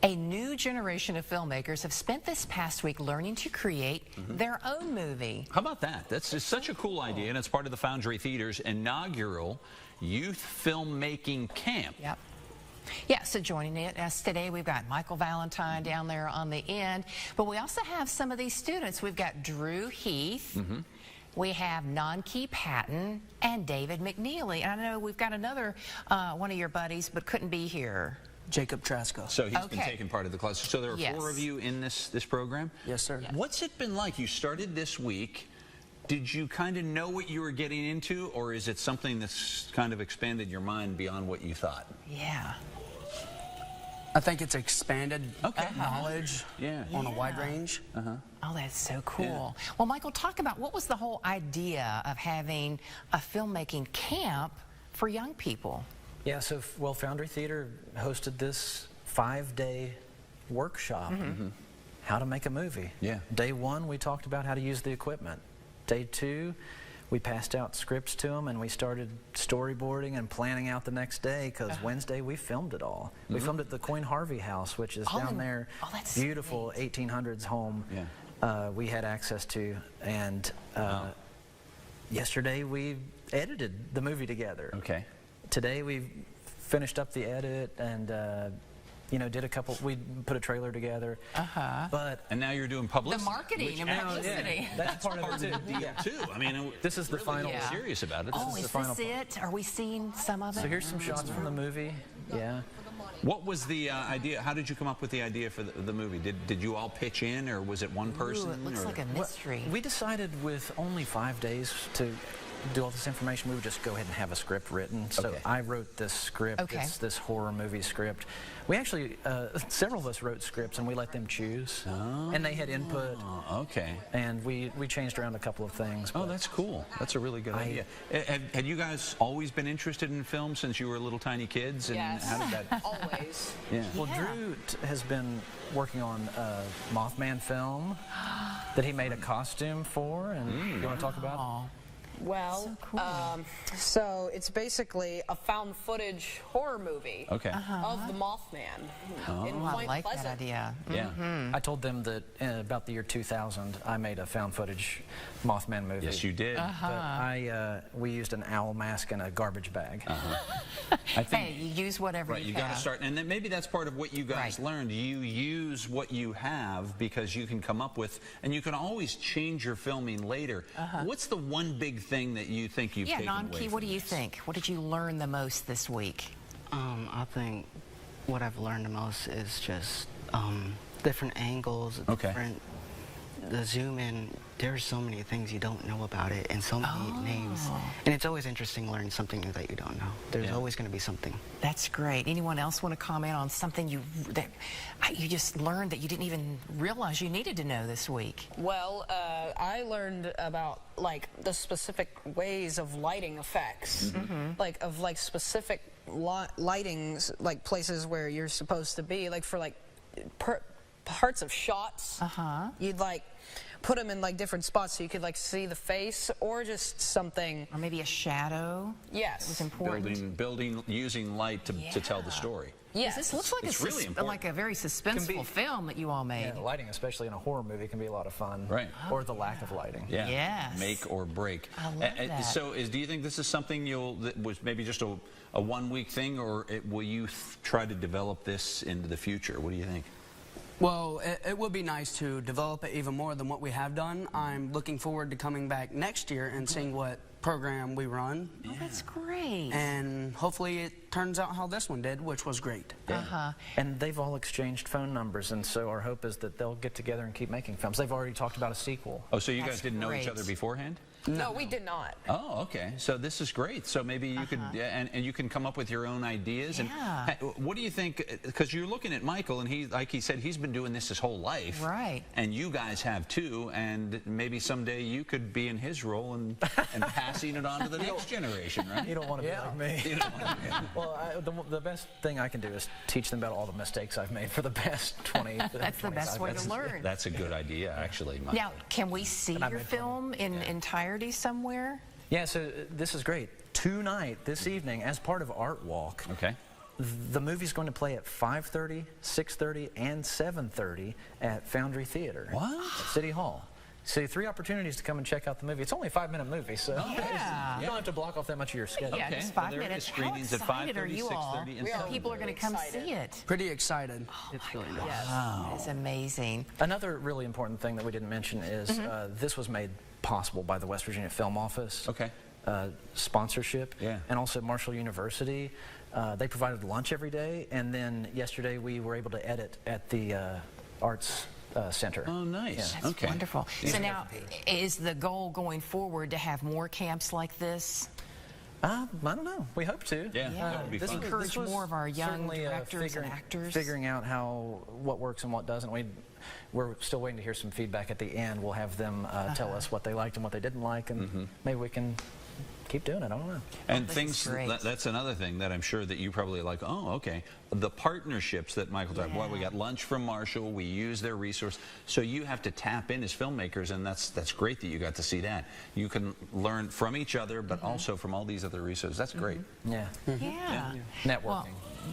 A new generation of filmmakers have spent this past week learning to create their own movie. How about that? That's just such a cool idea, and it's part of the Foundry Theater's inaugural youth filmmaking camp. Yep. Yeah, so joining us today, we've got Michael Valentine down there on the end, but we also have some of these students. We've got Drew Heath, we have Nanki Patton, and David McNeely. And I know we've got another one of your buddies, but couldn't be here. Jacob Trasco. So he's been taking part of the class. So there are four of you in this program? Yes, sir. Yes. What's it been like? You started this week. Did you kind of know what you were getting into, or is it something that's kind of expanded your mind beyond what you thought? Yeah. I think it's expanded knowledge on a wide range. Oh, that's so cool. Well, Michael, talk about what was the whole idea of having a filmmaking camp for young people? Yeah, so, well, Foundry Theater hosted this 5-day workshop, how to make a movie. Yeah. Day 1, we talked about how to use the equipment. Day 2, we passed out scripts to them, and we started storyboarding and planning out the next day, because Wednesday we filmed it all. We filmed at the Coin Harvey house, which is down there, beautiful 1800s home we had access to. And yesterday we edited the movie together. Okay. Today we finished up the edit and you know, did a couple. We put a trailer together. And now you're doing publicity. The marketing and publicity. That's part of it too. I mean, this is the final. Serious about it. Oh, is this it? Are we seeing some of it? So here's some shots from the movie. Yeah. What was the idea? How did you come up with the idea for the movie? Did you all pitch in, or was it one person? Ooh, it looks like a mystery. We decided with only 5 days to do all this information, we would just go ahead and have a script written. So I wrote this script. It's this horror movie script. We actually, several of us wrote scripts, and we let them choose. And they had input. And we changed around a couple of things. Oh, that's cool. That's a really good idea. Had you guys always been interested in film since you were little tiny kids? And how did that? Always. Well, Drew has been working on a Mothman film that he made a costume for, and you want to talk about? Well, so it's basically a found footage horror movie of the Mothman in Point I like Pleasant. that idea. I told them that in about the year 2000, I made a found footage Mothman movie. Yes, you did. But we used an owl mask and a garbage bag. I think, hey, you use whatever you got to start, and then maybe that's part of what you guys learned. You use what you have because you can come up with, and you can always change your filming later. What's the one big thing that you think you've taken away Nanki, from what do you this? think? What did you learn the most this week? I think what I've learned the most is just different angles, different the zoom in. There's so many things you don't know about it, and so many names. And it's always interesting learning something new that you don't know. There's always going to be something. That's great. Anyone else want to comment on something you just learned that you didn't even realize you needed to know this week? Well, I learned about like the specific ways of lighting effects, like specific lightings, like places where you're supposed to be, like for like parts of shots. You'd like put them in like different spots so you could like see the face or just something. Or maybe a shadow. Yes. It was important. Building using light to tell the story. Yes. This looks like it's really important. like a very suspenseful film that you all made. Yeah, lighting, especially in a horror movie, can be a lot of fun. Right. Or the lack of lighting. Yeah. Yes. Make or break. I love that. So do you think this is something that was maybe just a one-week thing, or will you try to develop this into the future? What do you think? Well, it would be nice to develop it even more than what we have done. I'm looking forward to coming back next year and seeing what program we run. Oh, that's great. And hopefully it turns out how this one did, which was great. And they've all exchanged phone numbers, and so our hope is that they'll get together and keep making films. They've already talked about a sequel. Oh, so you guys didn't know each other beforehand? No, we did not. Oh, okay. So this is great. So maybe you could, and you can come up with your own ideas. And what do you think? Because you're looking at Michael, and he, like he said, he's been doing this his whole life. Right. And you guys have too. And maybe someday you could be in his role and passing it on to the next generation, right? You don't want to be like me. You don't want to, Well, the best thing I can do is teach them about all the mistakes I've made for the past 20. That's the best way to learn. That's a good idea, actually. Michael. Now, can we see your film in entirety somewhere? Yeah, so this is great. Tonight, this evening, as part of Art Walk, the movie's going to play at 5:30, 6:30, and 7:30 at Foundry Theater at City Hall. So 3 opportunities to come and check out the movie. It's only a 5-minute movie, so you don't have to block off that much of your schedule. Yeah, just 5 minutes. How excited are you all? People are going to come see it. Pretty excited. It's really nice. Yes, it's amazing. Another really important thing that we didn't mention is this was made possible by the West Virginia Film Office. Sponsorship, and also Marshall University. They provided lunch every day, and then yesterday we were able to edit at the Arts Center. Oh, nice. That's wonderful. So now, is the goal going forward to have more camps like this? I don't know. We hope to. Yeah, that would be fun. Encourage more of our young directors and actors. Figuring out what works and what doesn't. We're still waiting to hear some feedback at the end. We'll have them tell us what they liked and what they didn't like, and maybe we can keep doing it. I don't know. And that's another thing that I'm sure that you probably like, oh, okay. The partnerships that Michael talked about. We got lunch from Marshall. We use their resource. So you have to tap in as filmmakers, and that's great that you got to see that. You can learn from each other, but also from all these other resources. That's great. Yeah. Networking. Well,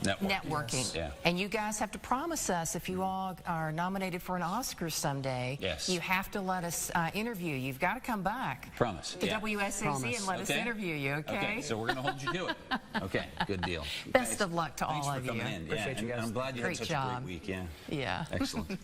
networking. Yes. And you guys have to promise us, if you all are nominated for an Oscar someday, you have to let us interview you. You've got to come back. Promise. To WSAC and let us interview you, okay? So we're going to hold you to it. Okay, good deal. Best of luck to all of you. Appreciate you guys. I'm glad you had such a great week. Yeah. Yeah. Excellent.